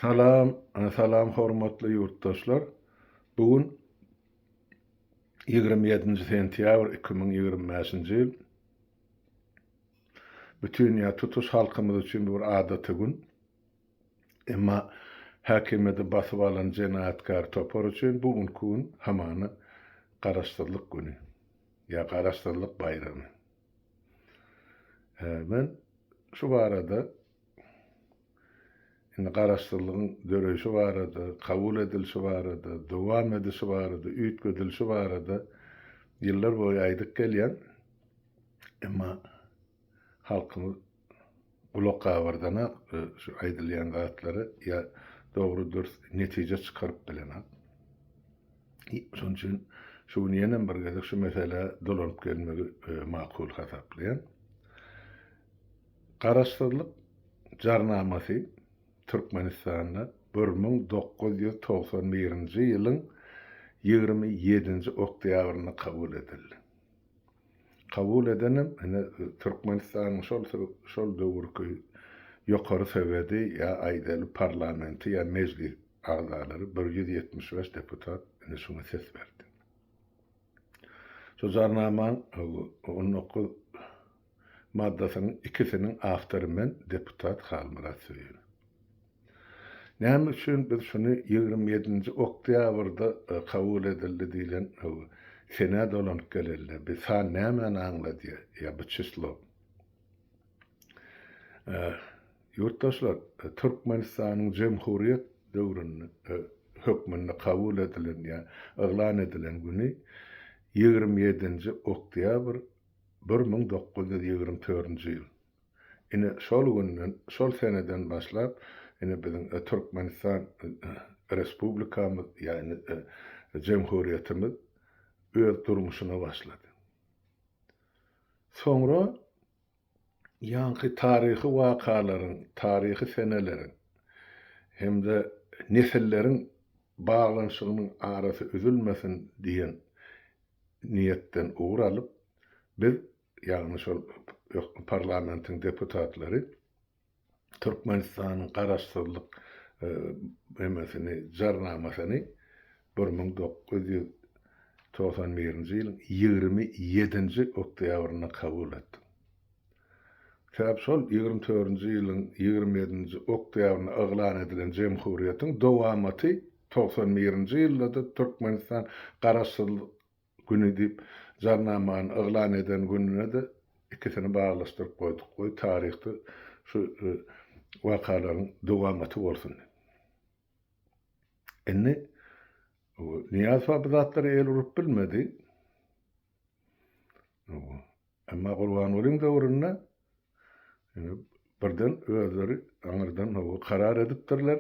Salam hormatly ýurtdaşlar. Bugün 27 sentýabr 2025-nji ýyl. Bütün ýa tutuş halkymyz üçin bir adaty gün. Emma häkimeti basyp alan jenayatkar topar üçin bugünkü gün hamany garaşdyrlyk güni. Ya garaşdyrlyk bayramy. Men şu barada garaşdyrlygyň döreşi barada, kabul edilşi barada, dowam edilşi barada, üýtgedilşi barada ýyllar boýy aýdyp gelýän. Emma halkymyz ulaka bardana şu aýdylýan gatlary ýa dogry dürüst netije çykaryp bilenok. Şoň üçin şu ýene bir gezek şu mesele dolanyp gelmegi makul hasaplaýan. Garaşdyrlyk jarnamasy Türkmenistanda 1991-nji ýylyň 27-nji oktýabryna kabul edildi. Kabul edenim Türkmenistanyň şol döwürki ýokary sebedi ýa aýdaly parlamenti ýa mejlis agzalary 175 deputat şuna ses berdi. Şu jarnamaň 19 maddasynyň ikisiniň awtory men deputat Halmurat Söýen. Näme üçin biz şunu 27-nji oktýabrda kabul edildi diýilen sene dolanyp geleli. Biz näme aňlady ýa bu çyslo. Ýurtdaşlar, Türkmenistanyň Jemhuriýet döwrüni hökmünde kabul edilen ýa eglan edilen güni 27-nji oktýabr 1924-nji ýyl. Ine şol günden, şol seneden başlap bizim Türkmenistan Respublikamız yani Cemhuriyetimiz öz durmuşuna başladı. Sonra ýanky tarihi wakalaryň, tarihi senelerin hem de nesillerin bağlanşygynyň arasy üzülmesin diýen niýetden uğralyp biz ýagny şol parlamentiň deputatlary Türkmenistanyň garaşdyrlyk emesini, jarnamasyny 1991-nji ýylyň 27-nji oktýabryna kabul etdi. Sebäp şol 24-nji ýylyň 27-nji oktýabryna eglan edilen Jemhuriýetiň dowamaty 91-nji ýylda Türkmenistan garaşdyrlyk güni diýip jarnamany eglan eden gününe de ikisini baglaşdyryp goýduk. Tarihde şu wakalaryň dowamaty bolsun. Enne Niyaz fabrikatları el urup bilmedi. Emma Gurban Ulyň döwründe birden özleri aňyrdan karar edipdirler.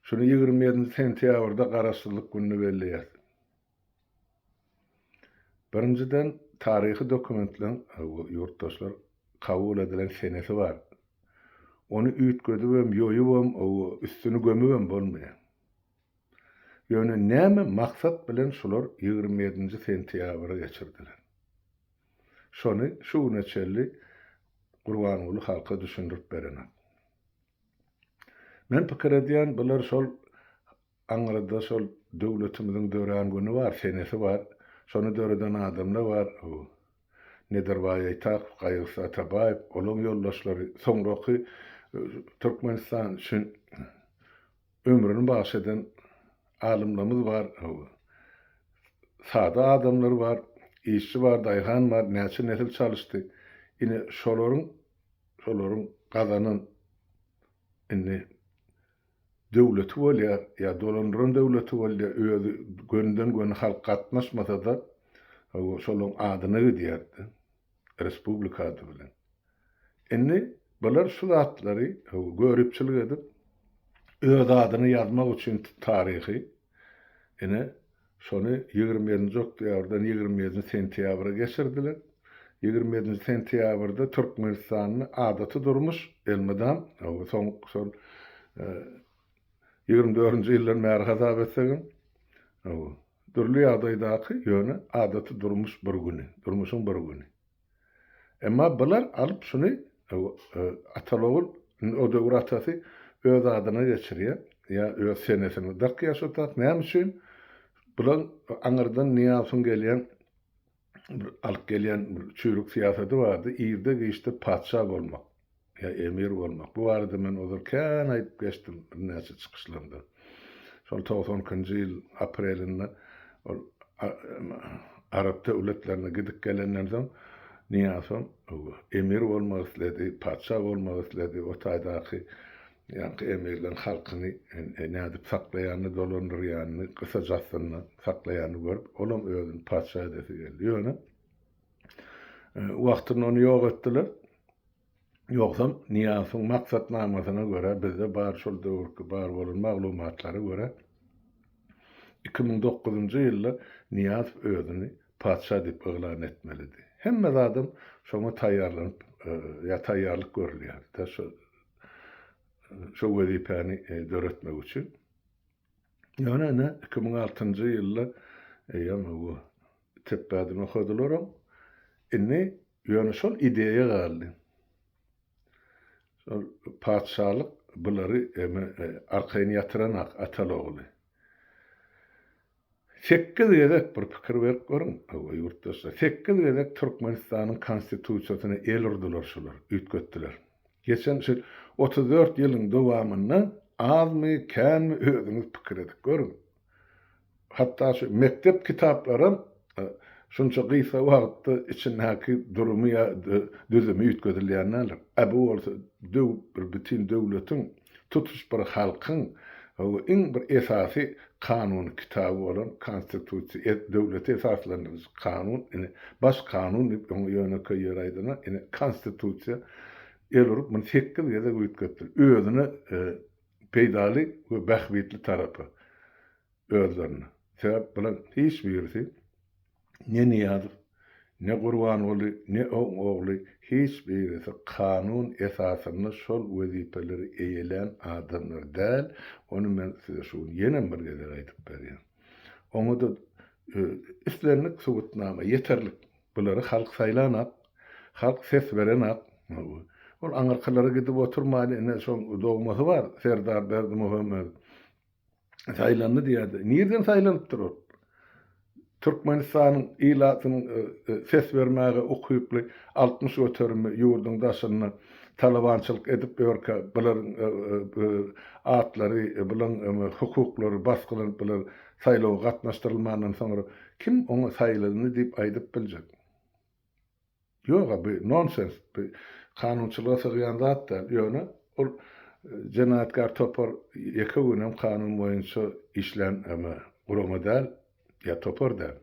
Şunu 27 sentýabrda garaşdyrlyk gününi belleýär. Birinciden tarihi dokumentleň ýurtdaşlar kabul edilen senesi var. Onu üýtgedibem, ýoýubam, üstüni gömübem bolmaýar. Ýöne näme maksat bilen şular 27-nji sentýabra geçirdiler. Şonu şu neçeli Gurban Uly halka düşündirip berenek. Men pikir edýän bular şol aňyrda şol döwletimiziň dören güni var, senesi var. Şonu döreden adamlar var. Nederbaýy Aýtak, Gaýrysy Atabaýew, olaň ýoldaşlary, soňraky Türkmenistan üçin ömrüni başladan alimlerimiz var. Sada adamlar var, işçi var, daýhan var, näçe nesil çalışdy. Ine şolaryň gazanan döwleti bolýar, ýa dolandyran döwleti bolýar, özi gönden gön halk gatnaşmasa da şolaryň adyny diýerdi. Respublika ady bilen. Enne bular şu zatlary görüpçilik edip öz adyny ýazmak üçin tarihi ene şonu 27-nji oktýabrdan 27-nji sentýabra geçirdiler. 27-nji sentýabrda Türkmenistanyň adaty durmuş elmedam soň 24-nji ýyllar mär hasap etsegem durly ýagdaýdaky ýöne adaty durmuş bir güni, durmuşyň bir güni. Emma bular alyp şunu atalogul o döwür atasy öz adyna geçirýär. ya öz senesini dak yaşatak näme üçin? Bulan aňyrdan niýasyň gelýän alyp gelýän çürük siýasaty bardy. Ýerde geçdi patşa bolmak, ya emir bolmak. Bu barada men ozurken aýdyp geçdim bir näçe çykyşlarymda. Şol 90-njy ýyl aprelinde ol Arap döwletlerine gidip gelenden soň niýasym emir bolmak isledi, patşa bolmak isledi. O taýdaky ýa-ni emirlen halkyny nädip saklaýany, dolandyrýany, gysajasyny saklaýany görüp, olam özüni patşa edesi geldi. Ýöne wagtyny onu ýok etdiler. Ýoksam niýasyň maksatnamasyna görä bizde bar şol döwürki bar bolan maglumatlary görä 2009-njy ýylda Niýaz özüni patşa diýip eglan etmelidi. Hemme adam şoňa taýýarlanyp ýa taýýarlyk görülýär. Şo wezipäni döretmek üçin. Ýöne 2006-njy ýylda ýa-ni bu teppäden okadylaram. Inni ýöne şol ideýa galdy. Şol patşalyk bulary arkaýyna ýatyran atalogly. 8 gezek bir pikir berip görüň. Ýurtdaşlar 8 gezek Türkmenistanyň konstitusiýasyny elurdular şolar, ütgetdiler. Geçen 34 ýylyň dowamyny azmy, kämmi özüňiz pikir edip görüň. Hatda şu mektep kitaplarym şunça gysa wagtda içindäki durumy ýa düzümi ütgedilýänler. Bu bolsa bir bütün döwletiň tutuş bir halkyň iň bir esasy kanun kitabı bolan konstitusiýa döwleti esaslanýan kanun, baş kanun diýip ýöne koýýardyna, konstitusiýa elurup mun 8 ýyla ütgetdi. Özüne peýdaly we bähbitli tarapy özlerine. Sebäp bilen hiç birisi ne Niýazow, ne Gurbanoğlu, ne oğlu hiç birisi kanun esasyny şol wezipeleri eýelen adamlar däl. Onu men size şu ýene bir gezek aýdyp berýär. Oňa da islenlik subutnama yeterlik. Bulary halk saýlanak, halk ses berenak. Ol aňyrkylara gidip oturmaly, şoň dogmasy bar. Serdar Berdimuhammed saýlandy diýärdi. Nirden saýlanyp durar? Türkmenistanyň ilatynyň ses bermäge okuýuply 60 öterimi ýurdun daşyny talabançylyk edip ýörkä bularyň atlary, bularyň hukuklary baskylanyp bular saýlawa gatnaşdyrylmandan soňra kim oňa saýlanyny diýip aýdyp biljek? Ýok, bu nonsens. Kanunçylyga sygýan zat da ýöne ol jenaýatkar topar ýekewinem kanun boýunça işlen gurama däl ya topar däl.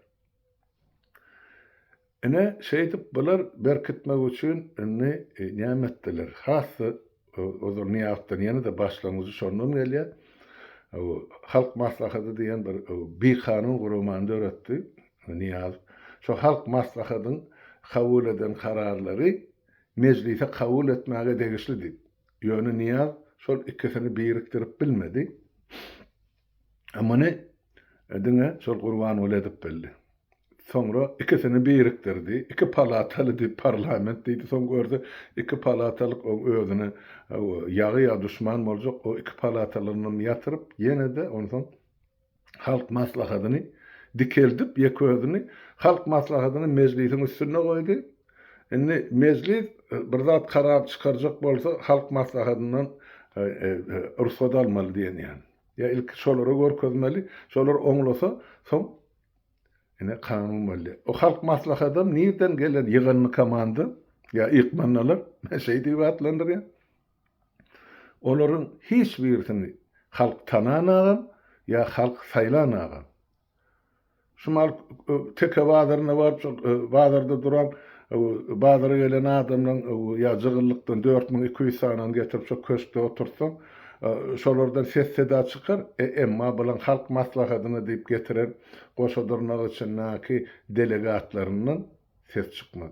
Şeýdip bular berkitmek üçin näme etdiler? Hasy ozur Niýazdan ýene de başlangyjy şondan gelýär. Halk maslahaty diýen bir kanun guramany öğretdi Niýaz. Şo halk maslahatynyň kabul eden kararlary meclise kabul etmäge degişli diýip. Ýöne Niýaz şol ikisini birikdirip bilmedi. Amma ne edine şol Gurbanoğlu edip bildi. Sonra ikisini birikdirdi. İki palataly diýip parlament diýdi. Soň gördi iki palatalyk özüne ýagy ýa düşman boljak o iki palatalyny ýatyryp ýene de ondan halk maslahatyny dikeldip ýeközüni halk maslahatyny meclisiň üstüne goýdy. Indi meclis bir zat karar çykarjak bolsa halk maslahatyndan ruhsat almaly diýen ýani. Ya ilk şolary görkezmeli, şolar oňlasa soň kanun boldy. O halk maslahaty nirden gelen ýygyny komandy ya ýykmanlar şeý diýip atlandyrýar. Olaryň hiç birisini halk tananagan ya halk saýlanagan. Şumal teke bazarına barıp bazarda duran bazara gelen adamdan ya jygylykdan 4200 sanan getirip şu köşkde otursa şolardan ses seda çykar. Emma bulan halk maslahatyny diýip getiren goşadyrmak üçin näki delegatlarynyň ses çykmaz.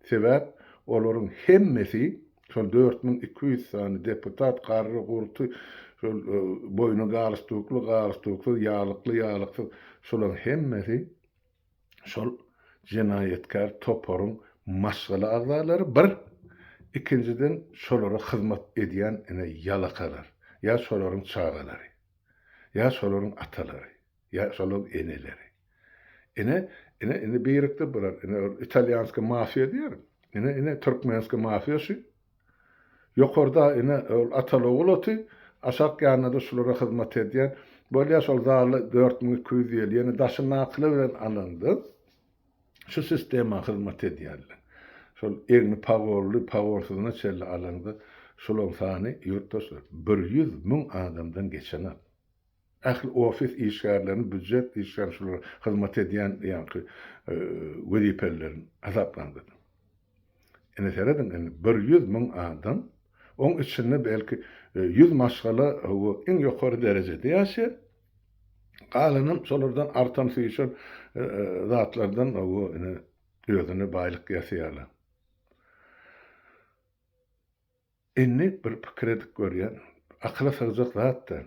Sebäp olaryň hemmesi şol 4200 sany deputat garry gurty şol boynu galystykly ýalykly şolar hemmesi şol jenaýetkar toparyň maşgaly agzalary bir, ikinciden şolara hyzmat edýän ýalakalar ýa şolaryň çagalary. ya şolaryň atalary, ya şolaryň eneleri. Ene birikde bular. Ene italyanska mafia diýer. Ene türkmenska mafiýasy. Ýokarda ene atalog olaty, aşak ýanyna da şolara hyzmat edýän. Bolýa şol zarly 4200 ýyl ýene daşy nakly bilen alındy. Şu sistema hyzmat edýärler. Şol egni pagorlyna çelle alındy. Şolaryň sany ýurtdaşlar 100.000 adamdan geçenler. Ähli ofis işgärlerini, büdjet işgärleri hyzmat edýän ýa-ni wezipelerini azaplandy. Ene seredin 100.000 adam, oň içinde belki 100 maşgala iň ýokary derejede ýaşar. Galanyn şolardan artan süýşen zatlardan ene özüne baýlyk ýasaýarlar. Inni bir pikir edip görýän, akla sığjak zatda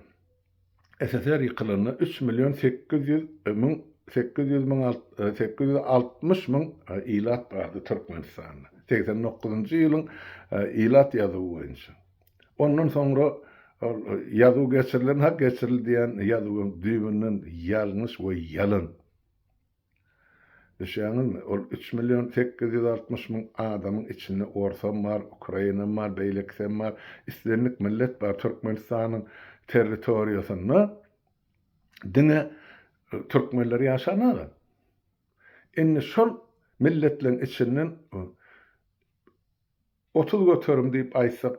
SSR ýykylyna 860.000 ilat bardy Türkmenistanda. 89-njy ýylyň ilat ýazygy boýunça. Ondan soňra ýazyw geçirilen, hak geçirildiýän ýazywyň düýbünden ýalňyş we ýalyn. Düşünýärmi? Ol 3.860.000 adamyň içinde Orsan bar, Ukraina bar, Beýleksen bar, islenlik millet bar Türkmenistanyň territoriýasyna diňe türkmenler ýaşanlar. Indi şol milletlerin içinden 30 götürüm diýip aýtsak,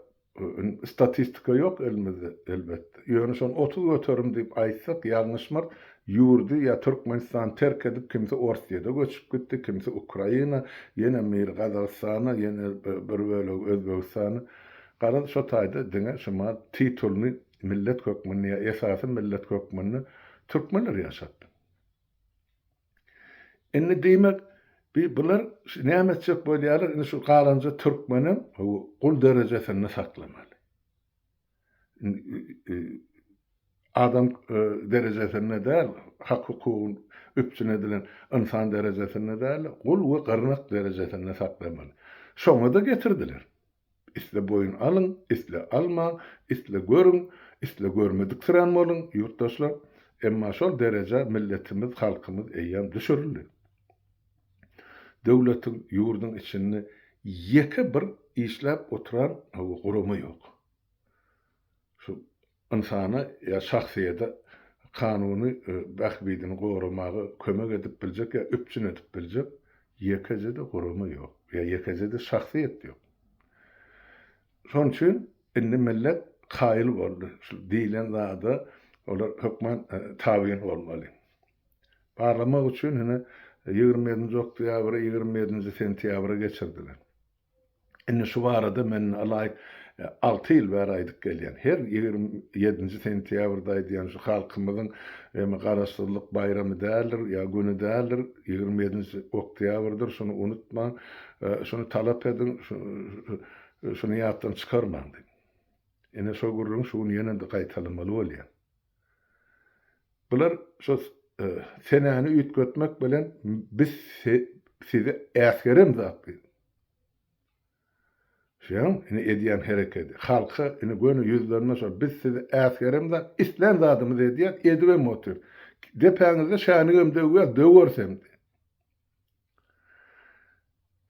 statistika ýok elimizde elbetde. Ýöne şol 30 götürüm diýip aýtsak ýalňyşmar ýurdy ýa Türkmenistan terk edip kimse Orsiýada göçüp gitdi, kimse Ukraina, ýene Mir Gazagystana, ýene bir bölegi Özbegistana. Garada şo taýda diňe şoma titulny millet kökmünni ýa esasy millet kökmünni türkmenler ýaşatdy. Indi diýmek bular nämetçek bolýarlar, indi şu galanja türkmenin gul derejesini saklamaly. Adam derejesinde däl, hak hukugyny üpçün edilen insan derejesinde däl, gul we garnak derejesinde saklamaly. Şoňa da getirdiler. Isle boyun alın, isle alma, isle görün, isle görmedik sıran bolun, yurttaşlar. Emma şol derece milletimiz, halkymız eýýän düşürildi. Döwletin ýurdun içinde ýeke bir işläp oturan gurumy ýok. Şu insana ýa şahsiýete kanuny bähbidini gorumagy kömek edip biljek ýa üpçün edip biljek ýekejede gurumy ýok. Ýa ýekejede şahsiýet ýok. Şoň üçin indi millet kaýyl boldy. Şu diýilen zada olar hökmen tabiýyn bolmaly. Parlamak üçin 27-nji oktýabr, 27-nji sentýabra geçirdiler. Indi şu barada men alaýyk 6 ýyl bäri aýdyp gelýän. Her 27-nji sentýabrda aýdýan şu halkymyzyň garaşdyrlyk bayramy däldir, ýa güni däldir, 27-nji oktýabrdyr, şunu unutmaň, şunu talap edin, şunu ýatdan çykarmaň. Ene şo gurrun şunu ýene-de gaýtalamaly bolýar. Bular şo senäni üýtgetmek bilen biz sizi äsgerem zatdy. Şoň ine edýän hereketi. Halka ine göni ýüzlerine şo biz sizi äsgerem zat islen zadymy edýär, edibem otur. Depäňizde şäniňem döwersem.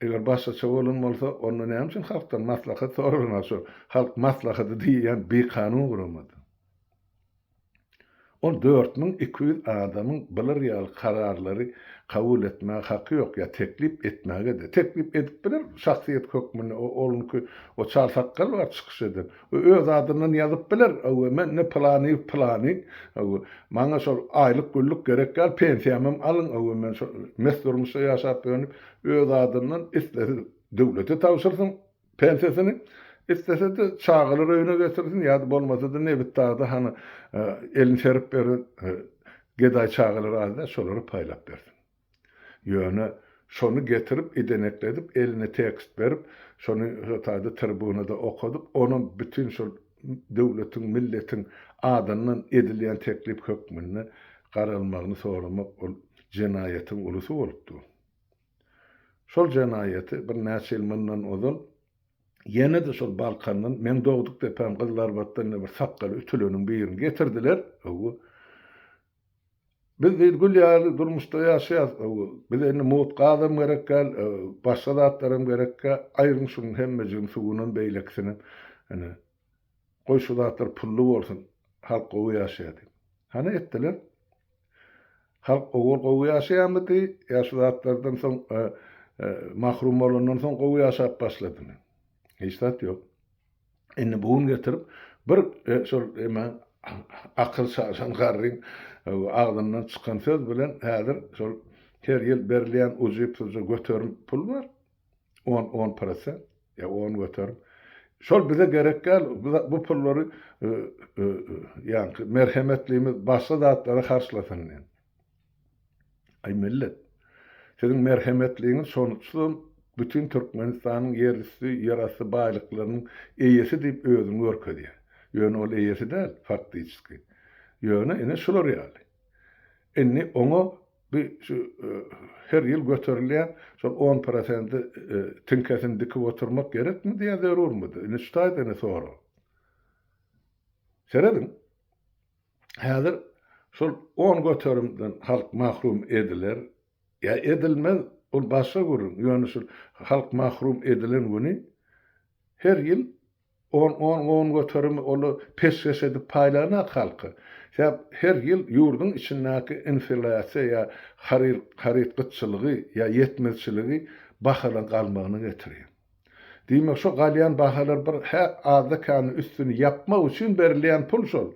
Eger başga bolun bolsa, onu näme üçin halkdan maslahat soraryna şo. Halk maslahaty diýen bir kanun guramadı. O 4200 adamın bilir ýaly kararlary kabul etmäge haky ýok ýa teklip etmäge de. Teklip edip bilir şahsiýet kökmüni olunky o çarsakkal bar çykyş edip. Öz adynyň ýazyp bilir. Men ne plany, maňa şol aýlyk günlük gerek gal pensiýamym alyn. Men şol mesdurmuşa ýaşap dönüp öz adynyň isleri döwlete tawşyrsyň pensiýasyny. İstese de çağılır öýüne getirsin, ýa-da bolmasa da ne bitdi hani elini serip berin, geday çağılır azda şolary paýlap bersin. Ýöne şonu getirip idenekledip, eline tekst berip, şonu taýda tribunada okudyp, onun bütün şol döwletin, milletin adanyň edilýän teklip hökmüni garalmagyny soramak ol jenaýetin ulusy bolupdy. Şol jenaýeti bir näçe ýyl mundan ozal ýene de şol Balkanyň men dogduk depem Gızlarbatdan bir saqqaly ütülüniň birini getirdiler. Biz gül ýaly durmuşda ýaşaýas. Biz indi mutgadam gerekkel, başga zatlarym gerekkä, aýryň şunun hemmejigin suwunun beýleksini, hani goý şu zatlar pully bolsun, halk gowy ýaşaýar. Hany etdiler? Halk gowy ýaşaýarmydy? Ýa şu zatlardan soň mahrum bolandan soň gowy ýaşap başladymy? Hiç zat ýok. Indi bugun getirip bir şol akyl şaşan garryň ağzyndan çykan söz bilen häzir şol her ýyl berilýän uzyp göterim pul bar. 10% ýa 10 göterim. Şol bize gerekkel bu pullary ýa-ni merhemetliğimiz başga zatlara karşılasyn. Ay millet, sizin merhemetliğiniz sonuçlu bütün Türkmenistanyň yerlisi, ýarasy baýlyklarynyň eýesi diýip özüni görkezýär. Ýöne ol eýesi däl, faktiski. Ýöne ine şular ýaly. Inni oňa bir şu her ýyl göterilýän şol 10% tinkesini dikip oturmak gerekmi diýe zerurmydy? Ine şutaýdy ine sora. Seredin? Häzir şol 10 göterimden halk mahrum ediler. Ya edilmez, ol başga görün. Ýöne şol halk mahrum edilen güni her ýyl 10 göterimi olu peşkeş edip paýlana halky. Her ýyl ýurdun içindäki inflasiýa ýa harit gytçylygy ýa yetmezçiligi bahalan galmagyny getirýär. Diýmek şo galýan bahalar bir azda kany üstüni yapmak üçin berilýän pul şol.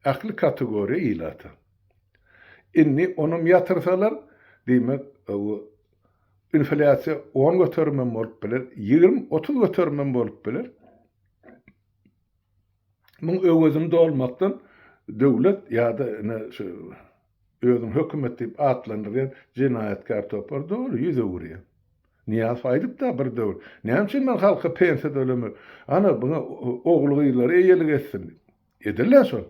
Akly kategoriýa iýlata. Inni onum ýatyrsalar, diýmek inflasiýa 10 götermem bolup biler, 20-30 götermem bolup biler. Muň öwezim dolmakdan döwlet ýa-da özüm hökümet diýip atlandyrýan jinaýatkar topar dolu ýüze urýar. Niýe faýdyp da bir döwür. Näme üçin men halka pensiýa dölemi? Ana buna oglugylar eýelik etsin. Edilýär şol.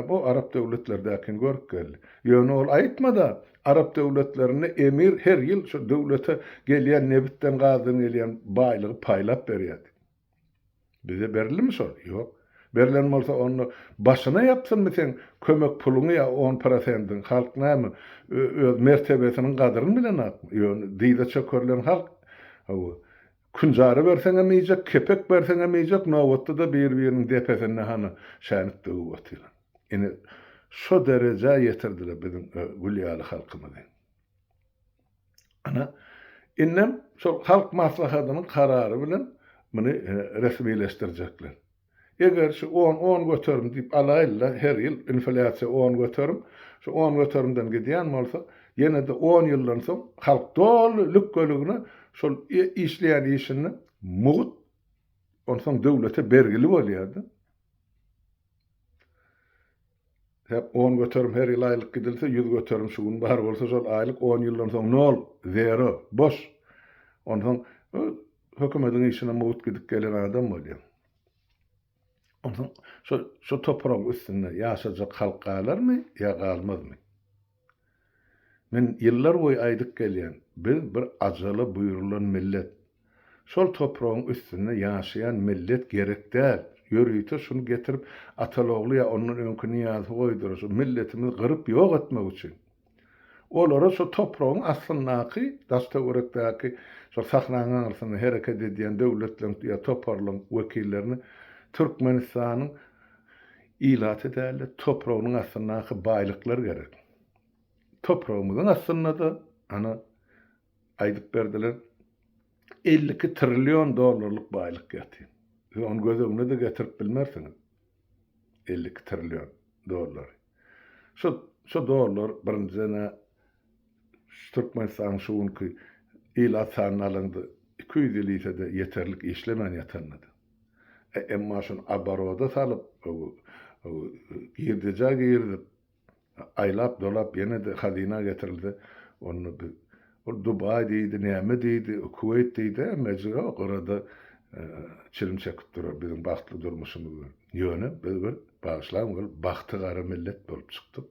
Bu Arap döwletlerdäkin görkel. Ýöne ol aýtmada Arap döwletlerini emir her ýyl şu döwlete gelýän nebitden gazyň gelýän baýlygy paýlap berýär. Bize berilmi şol? Ýok. Berilen bolsa onu başına yapsynmy sen kömek puluny ýa 10%-in halk näme öz mertebesiniň gadyryny bilen atmy. Ýöne diýde çökörlen halk kunjary berseň emejek, kepek berseň emejek, nowatda da bir-biriniň depesine hany şänip döwüp otyrlar. Ine şo derejä ýetirdiler bizim gülýaly halkymyzy. Ana innem şol halk maslahatynyň karary bilen muny resmileşdirjekler. Eger şu 10 göterim diýip alaýlar her ýyl inflasiýa 10 göterim, şu 10 göterimden gidýän bolsa, ýene de 10 ýyldan soň halk dolu lükkeligine şol işleýän işini mugut onsoň döwlete bergili bolýardy. Hep 10 göterim her ýyl aýlyk gidilse 100 göterim şugun bar bolsa şol aýlyk 10 ýyldan soň 0, 0, boş. Onsoň hökümetiň işine mugut gidip gelen adam bolýar. Ondan şu toprağın üstünde yaşayacak halk galarmy ýa galmazmy? Men ýyllar boýy aýdyp gelýän, biz bir ajaly buyurulan millet. Şol toprağın üstünde yaşayan millet gerek däl. Ýörüýte şunu getirip atalogly ýa onun öňküni ýazyp goýdurýar. Şu milletimiz gyryp ýok etmek üçin. Olara şu toprağın aslynaky, daştöwerekdäki şu sahnanyň arasynda hereket edýän döwletler ýa toparlan wekillerini Türkmenistanyň ilat edäli toprağynyň aslynaky baýlyklar gerek. Toprağymyzyň aslynda da ana aýdyp berdiler 52 trillion dollarlyk baýlyk ýatyr. Onu gözüňe de getirip bilmersiňiz. 52 trillion dollar. Şu dollar birinjine Türkmenistanyň şuňky ilat sanalarynda 200 ýylda ýeterlik işlemen ýatandy. Emma şun abaroda salıp girdi aylap dolap yine de hazina getirildi. Onu Dubai diýdi, näme diýdi, Kuveyt diýdi, mecra orada çilim çekip durar bizim bahtly durmuşymyz. Ýöne biz bir bağışlan bahty gara millet bolup çykdyk.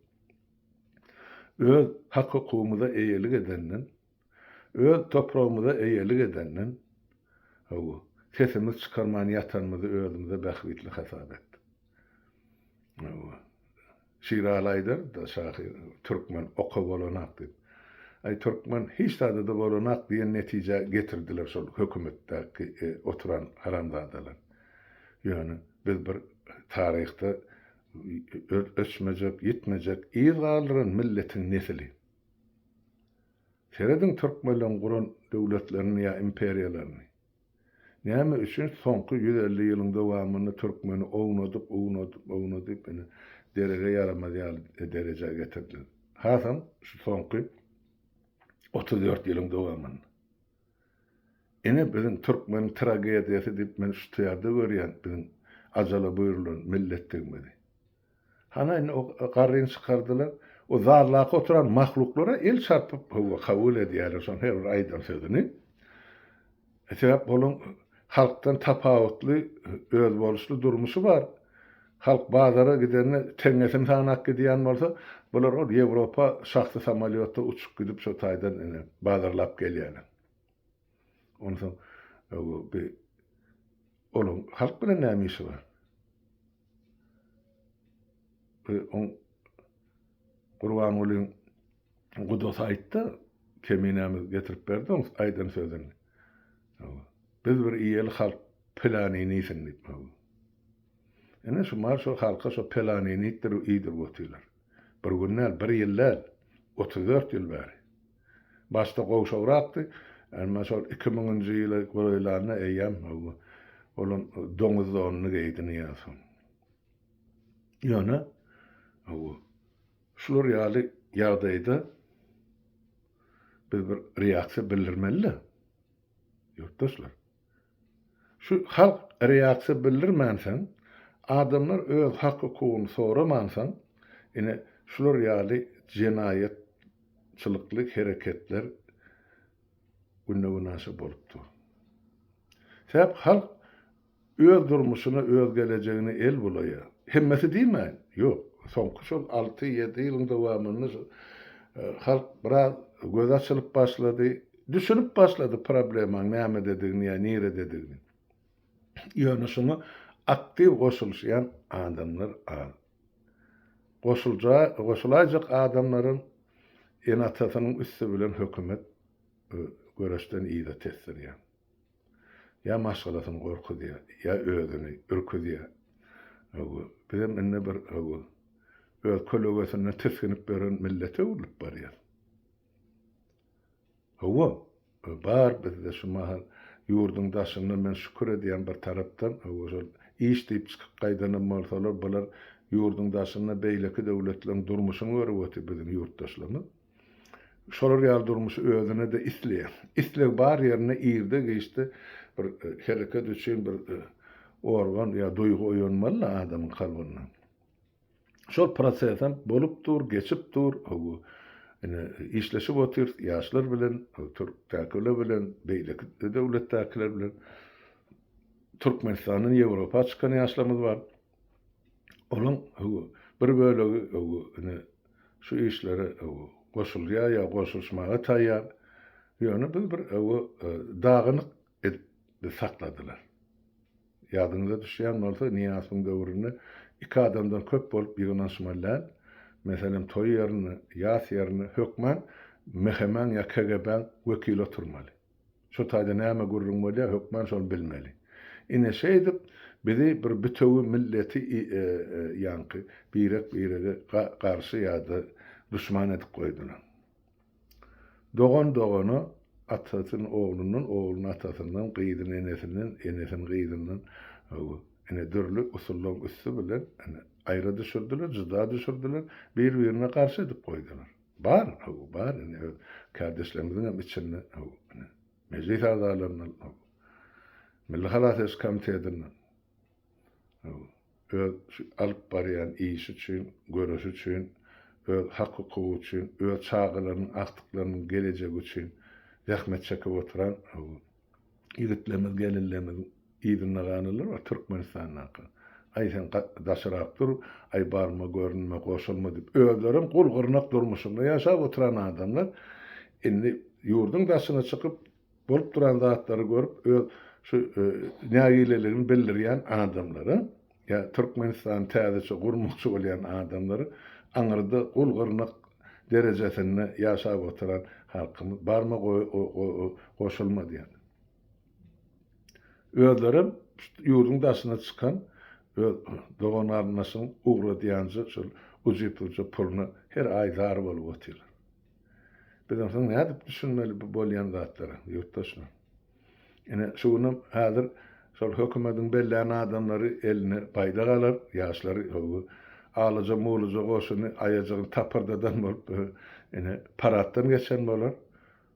Öz hak hukumyza eýelik edenden, öz toprağymyza eýelik edenden sesimiz çıkarman yatanmızı özümüze behvitli hesap ettik. Şiral Aydar da şahı Türkmen oku bolanak deyip. Ay Türkmen hiç tadı da bolanak diye netice getirdiler sol hükümetteki oturan haramzadalar. Yani biz bir tarihte ölçmeyecek, yitmeyecek, iyi kaldırın milletin nesili. Seredin Türkmenlerin kuran devletlerini ya imperiyalarını. Näme üçün soňky 150 ýylyň dowamyny türkmeni ownadyp derege yaramaz derejä getirdi. Hasan şu soňky 34 ýylyň dowamyny. Ene biziň türkmen tragediýasy diýip men şu ýerde görýän biziň ajala buyurulan milletdigmedi. Hana ene o garryn çykardylar. O zarlaqa oturan mahluklara el çarpıp kabul edýärler son her bir aýdan sözüni. Sebäp bolan halktan tapawutly öz boluşly durmuşy bar. Halk bazara giderne teňesin sanak gidýän bolsa, bular o Ýewropa şahsy samolyotda uçup gidip şu taýdan bazarlap gelýärler. Ondan soň bir olum halk bilen näme işi bar? On Qurban Ulyň Gudus aýtdy, keminämiz getirip berdi, on aýdan sözüni. Biz bir iyel halk planyny isinip. Ene şu marşo halka şu planyny itdirip iýdir botylar. Bir günler, bir ýyllar, 34 ýyl bäri. Başda gowşawrakdy, ama şol 2000-nji ýyly goýlaryna eýem, olan doňuz zonyny geýdini ýaşam. Ýöne, şular ýaly ýagdaýda biz bir reaksiýa bildirmeli. Ýurtdaşlar. Şu halk reaksiýa bildirmänsen, adamlar öz hak hukugyny soramansan, ine şular ýaly jenaýatçylykly hereketler günnäge bolupdy. Sebäp halk öz durmuşyna, öz gelejegine el bulaýar. Hemmeti diýmän? Ýok. Soňky şol 6-7 ýylyň dowamyny halk biraz göz açylyp başlady, düşünüp başlady problemaň näme dedigini, näre dedigini. Ýöne şunu aktiv goşulýan adamlar goşulajak adamlaryň enatasynyň üstü bilen hökümet göreşden iýde tesirýär. Ya maşgalasyny gorkudýar, ya özüni ürküdýär. Bizim enne bir öz kölegesine teskinip beren millete ulup barýar. Bar bizde şu mahal ýurdun daşyny men şükür edýän bir tarapdan iş diýip çykyp gaýdanan bolsalar, bular ýurdun daşyna beýleki döwletleriň durmuşyny görüp ötüp bizim ýurtdaşlaryny. Şolar ýaly durmuşy özüne de isleýär. Isleg bar ýerine ýerde geçdi bir hereket üçin bir organ ya duygu oýanmaly adamyň kalbyna. Şol prosesten bolup dur, geçip dur, işleşip otur, ýaşlar bilen, Türkler bilen, beýleki döwletler bilen, Türkmenistanyň Ýewropa çykan ýaşlarymyz bar. Olaň bir bölegi şu işlere goşulýar ya goşulmaga taýýar. Ýöne biz bir dagynyk edip sakladylar. Ýadyňyza düşýän bolsa Niýasyň döwründe iki adamdan köp bolup ýygynaşmalar. Meselem toy ýerine, ýas ýerine hökmen, mehemen ya KGB wekil oturmaly. Şu taýda näme gurrun bolýar, hökmen şol bilmeli. Ine şeýdip bizi bir bütöwi milleti ýanky birege garşy ýa-da düşman edip goýdular. Dogan atasyň oglunyň, oglunyň atasyndan, gyýdyn enesiniň gyýdyndan ene dürli usullaryň üstü bilen aýra düşürdiler, juda düşürdiler, bir-birine garşy edip goýdular. Bar kardeşlerimizin hem içinde meclis adalarından Milli Halat Komitetinden alıp barýan iş üçin, görüş üçin, hak hukuky üçin, öz çağılaryň, aktyklarynyň gelecegi üçin zähmet çekip oturan ýigitlerimiz, gelinlerimiz, ýygyny ganylar we Türkmenistanyň aýsan daşarak dur, aý barma, görünme, goşulma diýip özlerim gulgurnak durmuşynda ýaşap oturan adamlar indi ýurdun daşyna çykyp bolup duran zatlary görüp şu nägilelerini bildirýän adamlara ya Türkmenistan täzeçe gurmukçy bolýan adamlary aňyrda gulgyrnak derejesinde ýaşap oturan halkymyz barma goşulmady ýa. Özlerim ýurdun daşyna çykan dogan arnasyň ugra diýänçe şol ujypyjy pulny her aý zar bolup otyrlar. Bizim soň nädip düşünmeli bu bolýan zatlary ýurtdaşlar. Ene şunu häzir şol hökümetiň belläne adamlary eline paýda galar, ýaşlary alaja mulaja goşuny aýajagyň tapyrdadan bolup ene paratdan geçen bolar.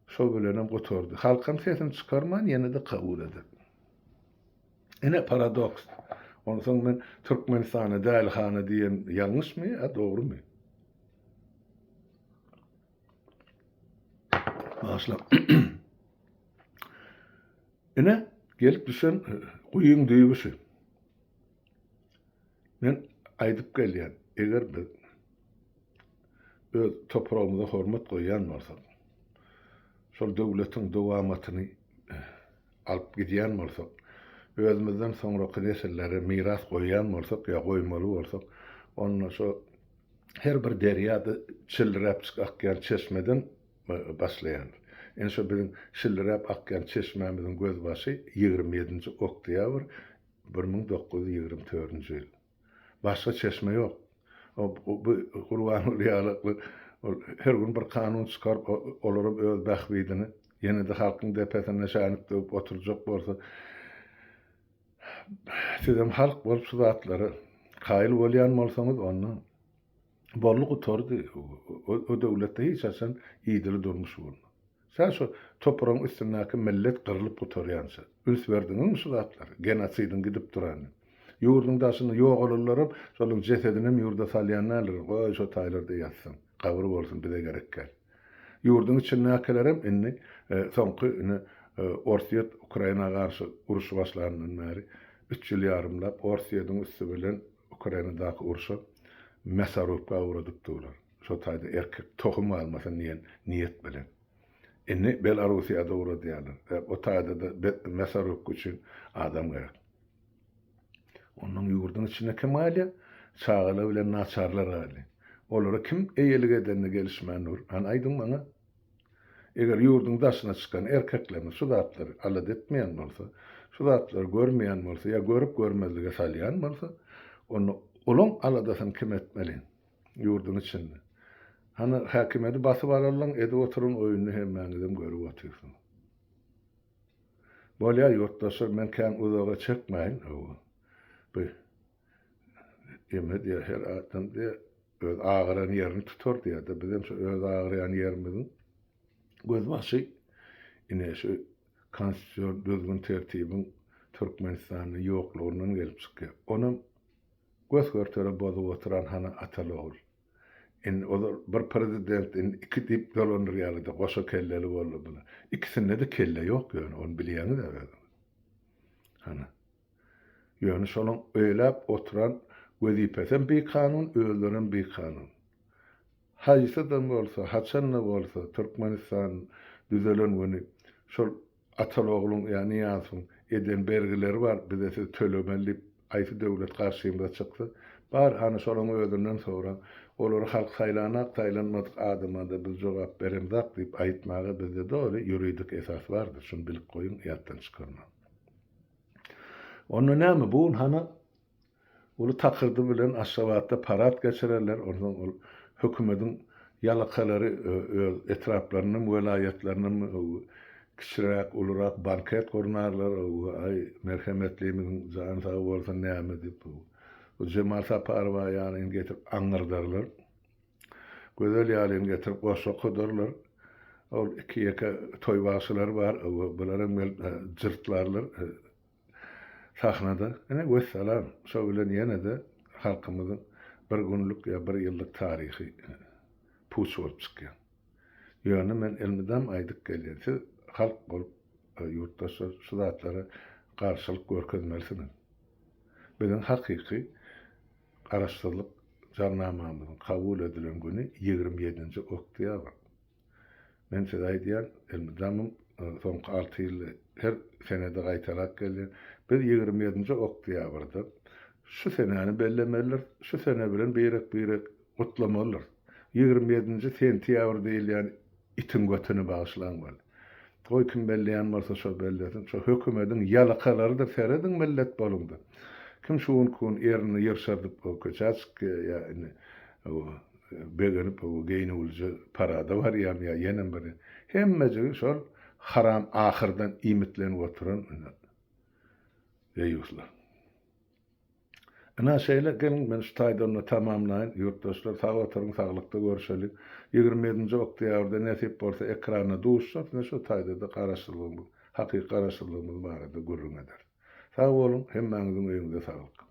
Şo bilenem gotordy. Halkym sesini çykarman ýene de kabul eder. Ene paradoks. Onu soň men Türkmenistana dälhana diýen ýalňyşmy, dogrymy? Başla. Ene gelip düşen guýyň düýbüşi. Men aýdyp gelýän, eger biz öz toprağymyza hormat goýan bolsak, şol döwletiň dowamatyny alyp gidýän bolsak, özümizden soňraky nesillere miras goýan bolsak ýa goýmaly bolsak, onda şo her bir derýada çyldyryp akýan çeşmeden başlaýan. En şo biziň çyldyryp akýan çeşmemiziň göz başy 27-nji oktýabr 1924-nji ýyl. Başga çeşme ýok. Bu Gurbanuly ýaly her gün bir kanun çykaryp olaryň öz bähbidini ýene de halkyň depesine şanyp oturjak bolsa, sizem halk bolup şu zatlary kaýyl bolýan bolsaňyz onu bolluk oturdy. O döwletde hiç asan ýydyly durmuş boldy. Sen şu toprağın üstündäki millet gyrılıp oturýança, üns berdiňmi şu zatlary, genosidyň gidip duran. Ýurdun daşyny ýok olanlarym, şoluň jesedini ýurda salýanlar, goý şo taýlarda ýatsyn, gabyr bolsun bize gerekkel. Ýurdun içindäkilerim inni soňky Orsiýet Ukraina garşy uruş başlanandan beri 3 ýyl ýarymlap Orsiýetyň üstü bilen Ukrainadaky uruşa mesarupga uğradyp durlar. Şo taýda erkek tohum almasyn diýen niýet bilen. Inni Belarusiýada uğradýarlar. O taýda da mesarup üçin adam gerek. Onun ýurdun içine kim alýa? Çağala bilen naçarlar aly. Olara kim eýelik edenine gelişmän nur? An aýdym bana. Eger ýurdun daşyna çykan erkeklerni şu zatlary alad etmeýän bolsa, şu zatlary görmeýän bolsa, ýa görüp görmezlige salýan bolsa, onu olaň aladasyn kim etmeli? Ýurdun içinde. Hana häkimeti basyp alarlar, edip oturun oýuny hemmäňizem görüp otursun. Bolýa ýurtdaşlar, men kän uzaga çekmeýin. Bu ýa her adam diýe öz agyran ýerini tutar diýe de bizim şu öz agyran ýerimiziň göz başy ine şu konstitusiýon düzgün tertibiň Türkmenistanyň ýoklugyndan gelip çykýar. Onu göz görtere bozup oturan hana Atalogul. O bir prezident iki dip dolanır ýalyda goşa kelleli boldy bular. İkisinde de kelle ýok ýöne, onu bilýäňi de ber. Hana. Ýöne şonuň öýläp oturan wezipesen bir kanun, özlerinin bir kanun. Haýsydan bolsa, haçanna bolsa, Türkmenistan düzelen güni şol Atalogluň ýani ýasyň eden bergileri bar, bize siz tölemeli aýsy döwlet garşymyza çykdy. Bar hany şolaň özünden sonra olar halk saýlanak, saýlanmadyk adama da biz jogap beremzak diýip aýtmagy bizde dogry ýuridik esas bardyr. Şunu bilip goýun, ýatdan çykarma. Onu näme bu hana ulu takırdı bilen aşavatda parat geçirerler. Ondan hökümetiň ýalakalary etraplarynyň, welayetlarynyň kişirek, ulurak banket gornarlar. Ay merhemetliğimiň jany sag bolsa näme diýip o Cemal Saparwa ýalyny getirip aňyrdarlar. Gözel ýalyny getirip goşa kodarlar. Ol iki ýeke toýbaşylar bar, bularym jyrtlarlar sahnada. Ene vesselam, şo bilen ýene de halkymyzyň bir günlük ýa bir ýyllyk taryhy puç bolup çykýan. Ýöne men elmidem aýdyp gelýär. Siz halk bolup ýurtdaşlar şu zatlara garşylyk görkezmelisiniz. Biziň hakyky araşdyrlyk jarnamamyzyň kabul edilen güni 27-nji oktýabr. Men size aýdýan elmidem soňky 6 ýyl her senede gaýtarak gelýär. Biz 27-nji oktýabrda şu senäni bellemeler, şu sene bilen beýrek gutlamalar. 27-nji sentýabr diýil, ýani itin götüni bagyşlan bol. Toý kim belleýän bolsa şo bellesin. Şo hökümetiň ýalakalarydyr, seredin millet bolundy. Kim şuun kun erini ýerşerdik o köçäçik ýani o begenip o geyni ulja parada var ýa ýenen biri. Hemmejigi şol haram ahyrdan imitlenip oturan beýuslar. Ana şeýle gelin men şu taýdanyny tamamlaýyn. Ýurtdaşlar sag oturuň, saglykda görüşelik. 27-nji oktýabrda näsip bolsa ekrana duşsak, şu taýda da garaşdyrlygymy, hakyky garaşdyrlygymyz barada görüň eder. Sag bolun, hemmäňiziň öýünde saglyk.